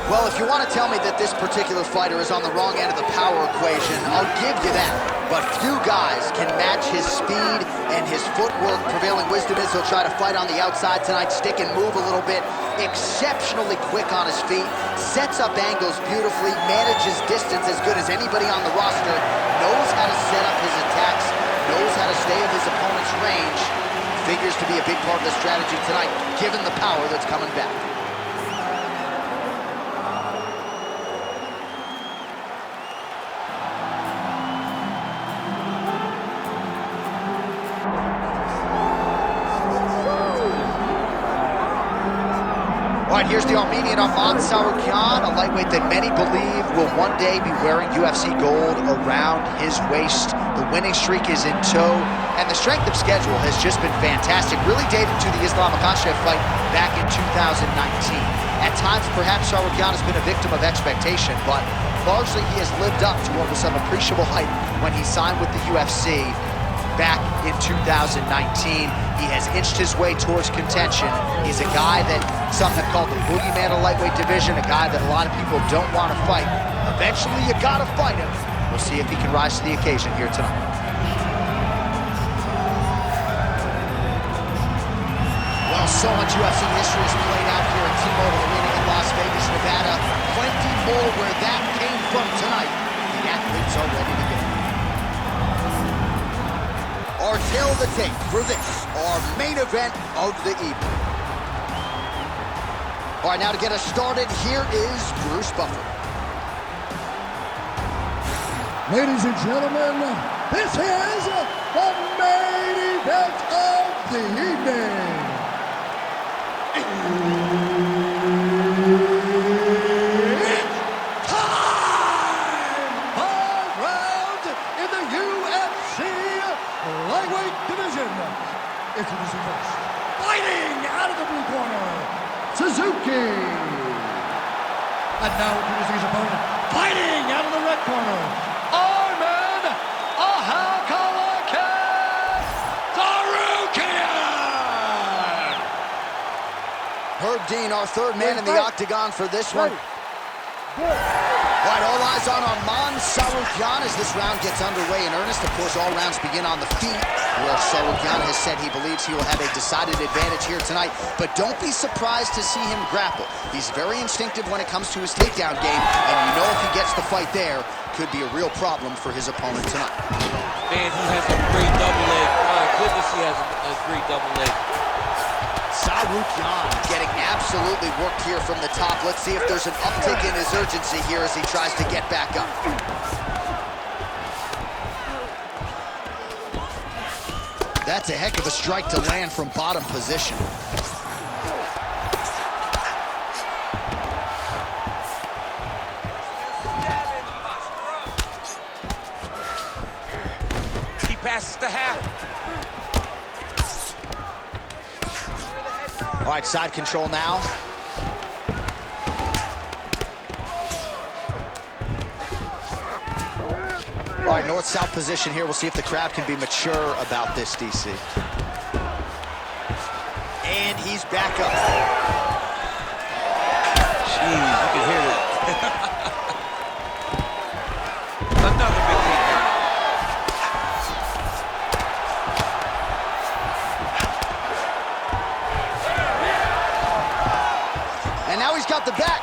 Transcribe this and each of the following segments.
Well, if you want to tell me that this particular fighter is on the wrong end of the power equation, I'll give you that. But few guys can match his speed and his footwork. Prevailing wisdom is he'll try to fight on the outside tonight, stick and move a little bit. Exceptionally quick on his feet, sets up angles beautifully, manages distance as good as anybody on the roster, knows how to set up his attacks, knows how to stay in his opponent's range. Figures to be a big part of the strategy tonight, given the power that's coming back. All right, here's the Armenian Arman Tsarukyan, a lightweight that many believe will one day be wearing UFC gold around his waist. The winning streak is in tow, and the strength of schedule has just been fantastic, really dated to the Islam Makhachev fight back in 2019. At times, perhaps Tsarukyan has been a victim of expectation, but largely he has lived up to what was some appreciable hype when he signed with the UFC back in 2019. He has inched his way towards contention. He's a guy that some have called the boogeyman of lightweight division, a guy that a lot of people don't want to fight. Eventually, you gotta fight him. We'll see if he can rise to the occasion here tonight. Well, so much UFC history is played out here at T-Mobile Arena in Las Vegas, Nevada. Plenty more where that came from tonight. The athletes are ready to go. Our tail of the tape for this, our main event of the evening. All right, now to get us started, here is Bruce Buffer. Ladies and gentlemen, this is the main event of the evening. It's time! 5 rounds in the UFC lightweight division. Introducing first, fighting out of the blue corner, Suzuki. And now introducing his opponent, fighting out of the red corner, Arman Tsarukyan. Herb Dean, our third man in the octagon for this one. All right, all eyes on Arman Tsarukyan as this round gets underway in earnest. Of course, all rounds begin on the feet, where Tsarukyan has said he believes he will have a decided advantage here tonight. But don't be surprised to see him grapple. He's very instinctive when it comes to his takedown game, and you know if he gets the fight there, could be a real problem for his opponent tonight. Man, he has a great double leg. My goodness, he has a great double leg. Tsarukyan getting absolutely worked here from the top. Let's see if there's an uptick in his urgency here as he tries to get back up. That's a heck of a strike to land from bottom position. He passes the half. All right, side control now. All right, north-south position here. We'll see if the crowd can be mature about this, DC. And he's back up. Jeez, you can hear it. Another big takedown. And now he's got the back.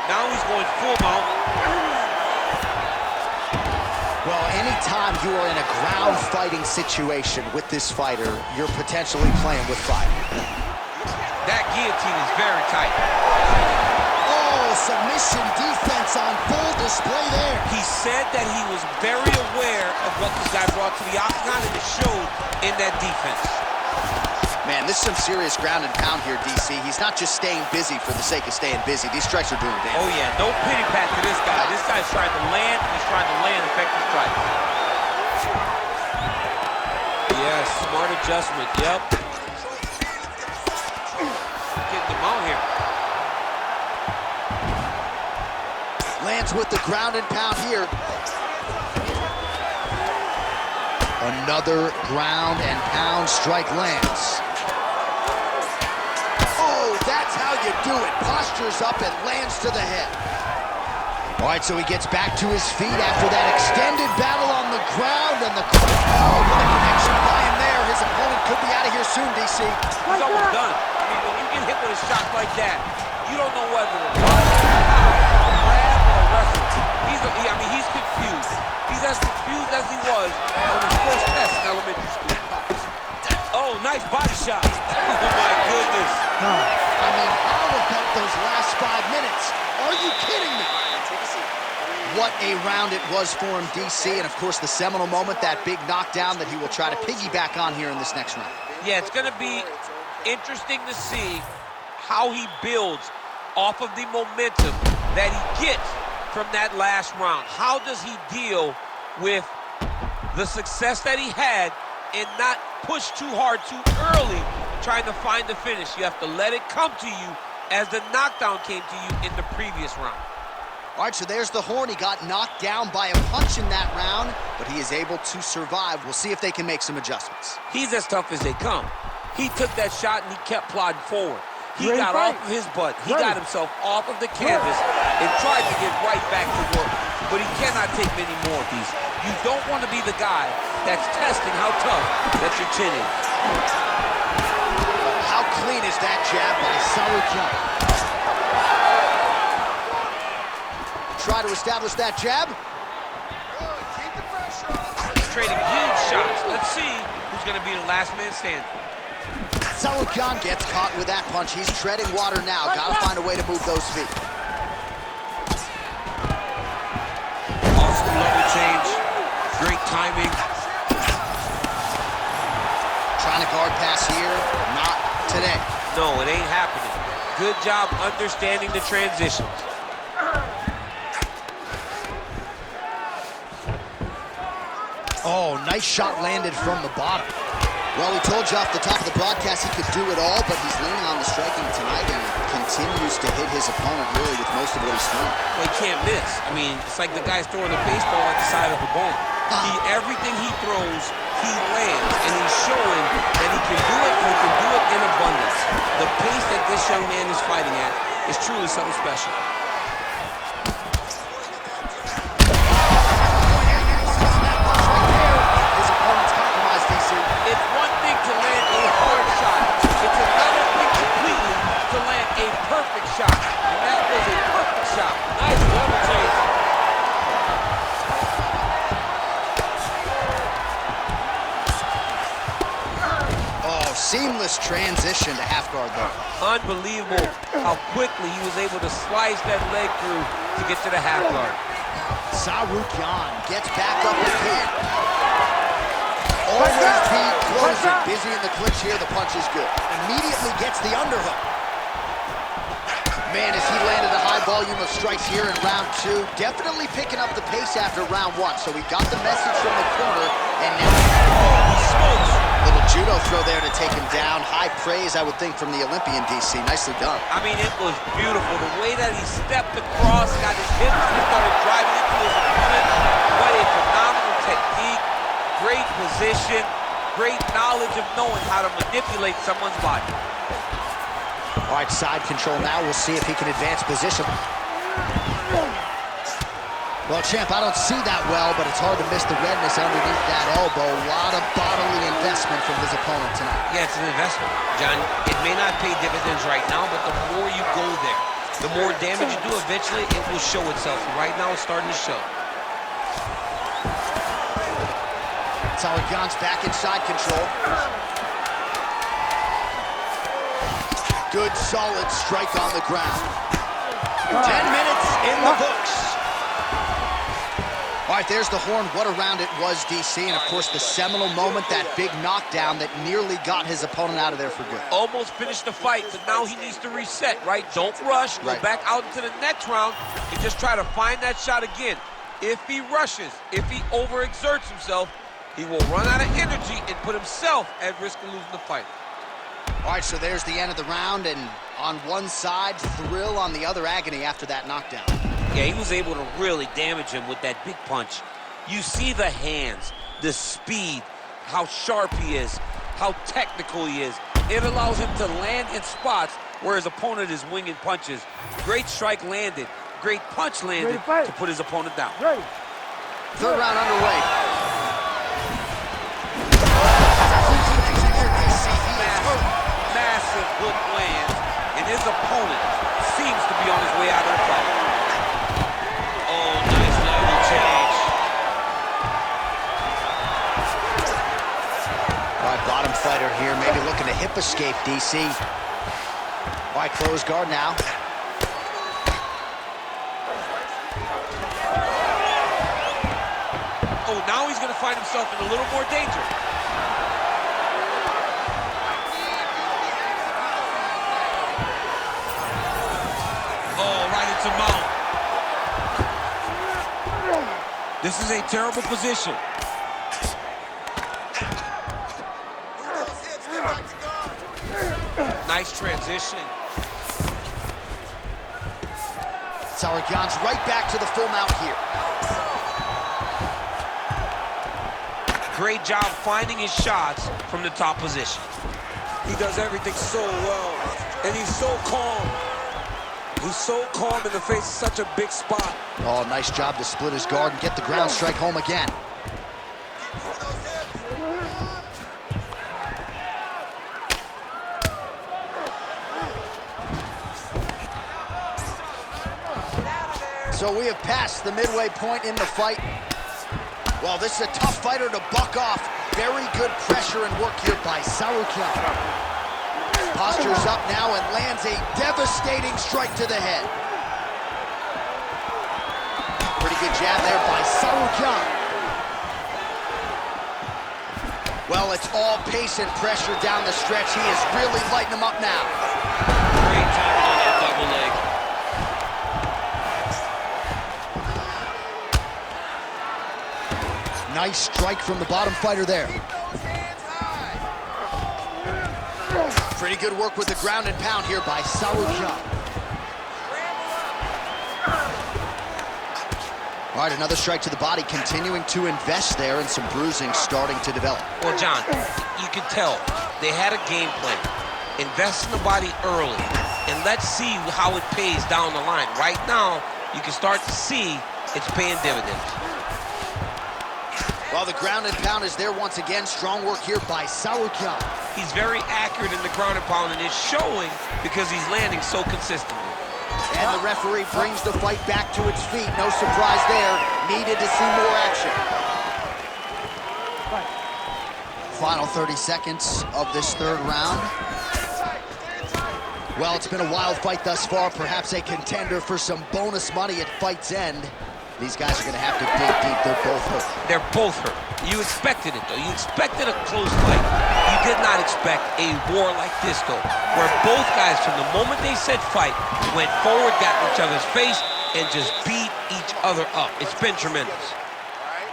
Now he's going full mount. Well, anytime you are in a ground fighting situation with this fighter, you're potentially playing with fire. That guillotine is very tight. Oh, submission defense on full display there. He said that he was very aware of what this guy brought to the octagon, and it showed in that defense. Man, this is some serious ground and pound here, DC. He's not just staying busy for the sake of staying busy. These strikes are doing damage. Oh, yeah, no pity pat to this guy. This guy's trying to land, and he's trying to land effective strikes. Yeah, smart adjustment, yep. Getting him out here. Lands with the ground and pound here. Another ground and pound strike lands. you do it. Postures up and lands to the head. All right, so he gets back to his feet after that extended battle on the ground, and the what a connection by him there. His opponent could be out of here soon, DC. He's almost done. I mean, when you get hit with a shot like that, you don't know whether to grab or wrestle. He's confused. He's as confused as he was on his first test in elementary school. Oh, nice body shot. Oh, my goodness. I mean, how about those last 5 minutes? Are you kidding me? What a round it was for him, DC, and of course the seminal moment, that big knockdown that he will try to piggyback on here in this next round. Yeah, it's going to be interesting to see how he builds off of the momentum that he gets from that last round. How does he deal with the success that he had and not push too hard too early trying to find the finish? You have to let it come to you as the knockdown came to you in the previous round. All right, so there's the horn. He got knocked down by a punch in that round, but he is able to survive. We'll see if they can make some adjustments. He's as tough as they come. He took that shot and he kept plodding forward. He got off of his butt. He got himself off of the canvas and tried to get right back to work. But he cannot take many more of these. You don't want to be the guy that's testing how tough that your chin is. How clean is that jab by Tsarukyan? Try to establish that jab. He's trading huge shots. Let's see who's going to be the last man standing. Tsarukyan gets caught with that punch. He's treading water now. Got to find a way to move those feet. Awesome level change. Great timing. Trying to guard pass here. Not today. No, it ain't happening. Good job understanding the transitions. Oh, nice shot landed from the bottom. Well, we told you off the top of the broadcast he could do it all, but he's leaning on the striking tonight and continues to hit his opponent really with most of what he's throwing. Well, he can't miss. I mean, it's like the guy's throwing a baseball at the side of a ball. Everything he throws, he lands, and he's showing that he can do it, and he can do it in abundance. The pace that this young man is fighting at is truly something special. It's one thing to land a hard shot. It's another thing completely to land a perfect shot. And that was a perfect shot. Nice level change. Oh, seamless transition to half guard there. Unbelievable how quickly he was able to slice that leg through to get to the half guard. Tsarukyan gets back up again. Always be closing. Busy in the clinch here. The punch is good. Immediately gets the underhook. Man, as he landed a high volume of strikes here in round 2, definitely picking up the pace after round 1. So we got the message from the corner, and now He smokes. little judo throw there to take him down. High praise, I would think, from the Olympian, DC. Nicely done. I mean, it was beautiful. The way that he stepped across, got his hips, and started driving into his opponent. What a phenomenal technique. Great position, great knowledge of knowing how to manipulate someone's body. All right, side control now. We'll see if he can advance position. Well, champ, I don't see that well, but it's hard to miss the redness underneath that elbow. A lot of bodily investment from his opponent tonight. Yeah, it's an investment, John. It may not pay dividends right now, but the more you go there, the more damage you do, eventually it will show itself. Right now, it's starting to show. Tsarukyan's back in side control. Good, solid strike on the ground. 10 minutes in the books. All right, there's the horn. What a round it was, DC. And, of course, the seminal moment, that big knockdown that nearly got his opponent out of there for good. Almost finished the fight, but now he needs to reset, right? Don't rush. Go back out into the next round and just try to find that shot again. If he rushes, if he overexerts himself, he will run out of energy and put himself at risk of losing the fight. All right, so there's the end of the round, and on one side, thrill, on the other, agony after that knockdown. Yeah, he was able to really damage him with that big punch. You see the hands, the speed, how sharp he is, how technical he is. It allows him to land in spots where his opponent is winging punches. Great strike landed, great punch landed to put his opponent down. Third round underway. Massive hook lands, and his opponent seems to be on his way out of the fight. Oh, nice level change. All right, bottom fighter here, maybe looking to hip escape, DC. All right, close guard now. Oh, now he's going to find himself in a little more danger. Oh, right into mount. This is a terrible position. Nice transition. Tsarukyan's right back to the full mount here. Great job finding his shots from the top position. He does everything so well, and he's so calm. He's so calm in the face of such a big spot. Oh, nice job to split his guard and get the ground strike home again. So we have passed the midway point in the fight. Well, this is a tough fighter to buck off. Very good pressure and work here by Tsarukyan. Postures up now and lands a devastating strike to the head. Pretty good jab there by Tsarukyan. Well, it's all pace and pressure down the stretch. He is really lighting him up now. Great time on that double leg. Nice strike from the bottom fighter there. Pretty good work with the ground and pound here by Tsarukyan. All right, another strike to the body, continuing to invest there, and some bruising starting to develop. Well, John, you can tell they had a game plan. Invest in the body early, and let's see how it pays down the line. Right now, you can start to see it's paying dividends. Well, the ground and pound is there once again. Strong work here by Tsarukyan. He's very accurate in the ground and pound, and it's showing because he's landing so consistently. And the referee brings the fight back to its feet. No surprise there. Needed to see more action. Final 30 seconds of this third round. Well, it's been a wild fight thus far. Perhaps a contender for some bonus money at fight's end. These guys are going to have to dig deep. They're both hurt. They're both hurt. You expected it, though. You expected a close fight. You did not expect a war like this, though, where both guys, from the moment they said fight, went forward, got in each other's face, and just beat each other up. It's been tremendous. All right?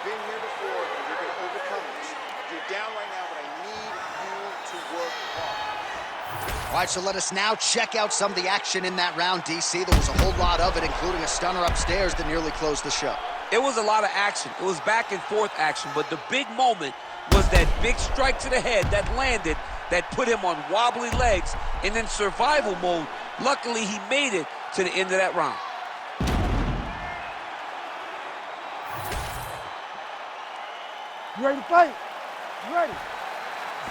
You've been here before, and you're going to overcome this. You're down right now, but I need you to work hard. All right, so let us now check out some of the action in that round, DC. There was a whole lot of it, including a stunner upstairs that nearly closed the show. It was a lot of action. It was back and forth action, but the big moment was that big strike to the head that landed, that put him on wobbly legs, and in survival mode, luckily he made it to the end of that round. You ready to fight? You ready?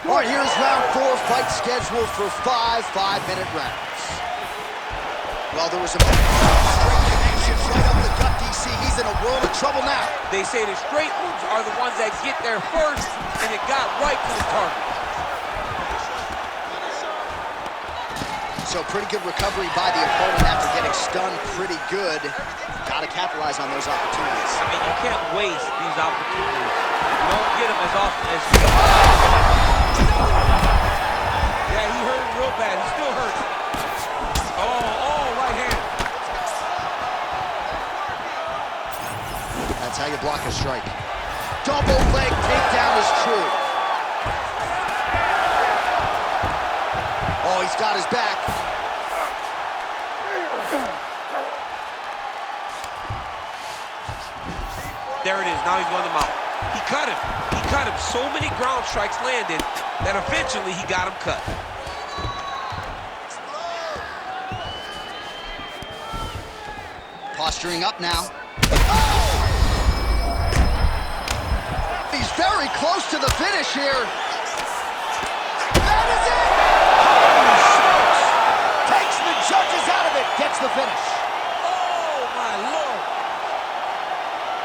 All right, here's round 4, fight scheduled for 5 5-minute rounds. Well, there was a straight connection right up the gut, DC. He's in a world of trouble now. They say the straight moves are the ones that get there first, and it got right to the target. So pretty good recovery by the opponent after getting stunned pretty good. Got to capitalize on those opportunities. I mean, you can't waste these opportunities. You don't get them as often as you. Yeah, he hurt him real bad. He still hurts. Oh, right hand. That's how you block a strike. Double leg takedown is true. Oh, he's got his back. There it is. Now he's going to mount. He cut him. He cut him. So many ground strikes landed that eventually he got him cut. Posturing up now. Oh! He's very close to the finish here. That is it! Holy smokes! Takes the judges out of it, gets the finish. Oh, my Lord.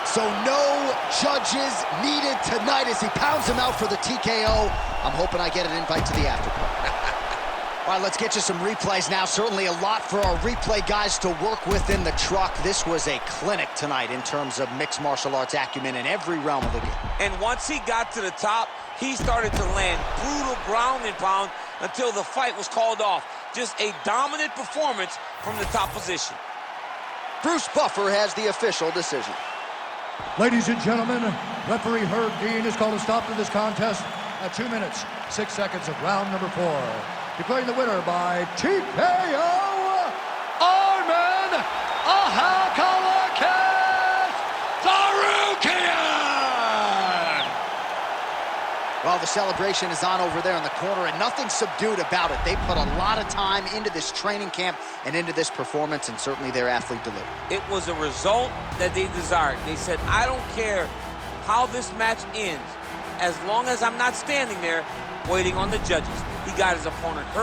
So no judges needed tonight as he pounds him out for the TKO. I'm hoping I get an invite to the after party. All right, let's get you some replays now. Certainly a lot for our replay guys to work with in the truck. This was a clinic tonight in terms of mixed martial arts acumen in every realm of the game. And once he got to the top, he started to land brutal ground and pound until the fight was called off. Just a dominant performance from the top position. Bruce Buffer has the official decision. Ladies and gentlemen, referee Herb Dean has called a stop to this contest at 2 minutes, 6 seconds of round number 4. Declaring the winner by TKO, Arman Tsarukyan! Well, the celebration is on over there in the corner, and nothing subdued about it. They put a lot of time into this training camp and into this performance, and certainly their athlete delivered. It was a result that they desired. They said, I don't care how this match ends, as long as I'm not standing there waiting on the judges. He got his opponent hurt.